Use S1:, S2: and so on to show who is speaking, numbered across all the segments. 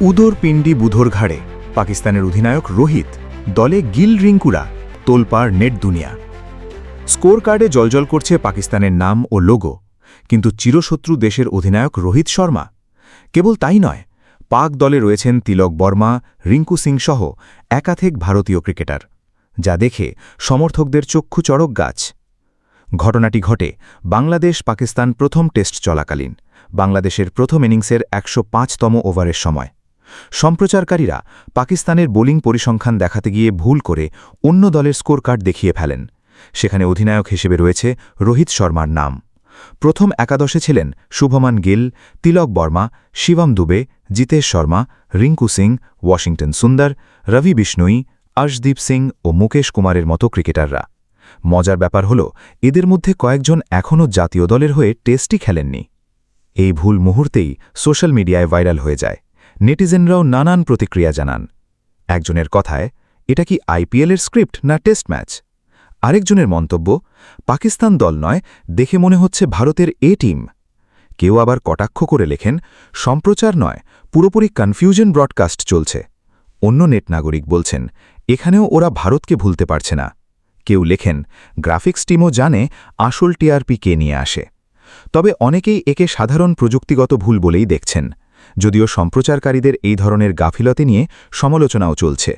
S1: উদর পিণ্ডি বুধোর ঘাড়ে পাকিস্তানের অধিনায়ক রোহিত, দলে গিল রিঙ্কুরা, তোলপাড় নেট দুনিয়া। স্কোর কার্ডে জ্বলজ্বল করছে পাকিস্তানের নাম ও লোগো, কিন্তু চিরশত্রু দেশের অধিনায়ক রোহিত শর্মা। কেবল তাই নয়, পাক দলে রয়েছেন তিলক বর্মা, রিঙ্কু সিং সহ একাধিক ভারতীয় ক্রিকেটার, যা দেখে সমর্থকদের চক্ষু চড়ক গাছ। ঘটনাটি ঘটে বাংলাদেশ পাকিস্তান প্রথম টেস্ট চলাকালীন, বাংলাদেশের প্রথম ইনিংসের ১০৫তম ওভারের সময়। সম্প্রচারকারীরা পাকিস্তানের বোলিং পরিসংখ্যান দেখাতে গিয়ে ভুল করে অন্য দলের স্কোর কার্ড দেখিয়ে ফেলেন। সেখানে অধিনায়ক হিসেবে রয়েছে রোহিত শর্মার নাম। প্রথম একাদশে ছিলেন শুভমান গিল, তিলক বর্মা, শিবম দুবে, জিতেশ শর্মা, রিঙ্কু সিং, ওয়াশিংটন সুন্দর, রবি বিষ্ণোই, অর্শদীপ সিং ও মুকেশ কুমারের মতো ক্রিকেটাররা। মজার ব্যাপার হল, এদের মধ্যে কয়েকজন এখনও জাতীয় দলের হয়ে টেস্টই খেলেননি। এই ভুল মুহূর্তেই সোশ্যাল মিডিয়ায় ভাইরাল হয়ে যায়। নেটিজেনরাও নানান প্রতিক্রিয়া জানান। একজনের কথায়, এটা কি আইপিএলের স্ক্রিপ্ট না টেস্ট ম্যাচ? আরেকজনের মন্তব্য, পাকিস্তান দল নয়, দেখে মনে হচ্ছে ভারতের এ টিম। কেউ আবার কটাক্ষ করে লেখেন, সম্প্রচার নয়, পুরোপুরি কনফিউশন ব্রডকাস্ট চলছে। অন্য নেট নাগরিক বলছেন, এখানেও ওরা ভারতকে ভুলতে পারছে না। কেউ লেখেন, গ্রাফিক্স টিমও জানে আসল টিআরপি কে নিয়ে আসে। তবে অনেকেই একে সাধারণ প্রযুক্তিগত ভুল বলেই দেখছেন, যদিও সম্প্রচারকারীদের এই ধরনের গাফিলতি নিয়ে সমালোচনাও চলছে।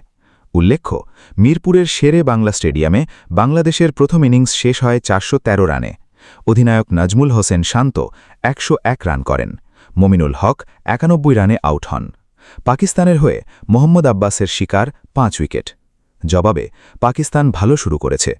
S1: উল্লেখ্য, মিরপুরের শেরে বাংলা স্টেডিয়ামে বাংলাদেশের প্রথম ইনিংস শেষ হয় ৪১৩ রানে। অধিনায়ক নাজমুল হোসেন শান্ত ১০১ রান করেন, মমিনুল হক ৯১ রানে আউট হন। পাকিস্তানের হয়ে মোহাম্মদ আব্বাসের শিকার ৫ উইকেট। জবাবে পাকিস্তান ভালো শুরু করেছে।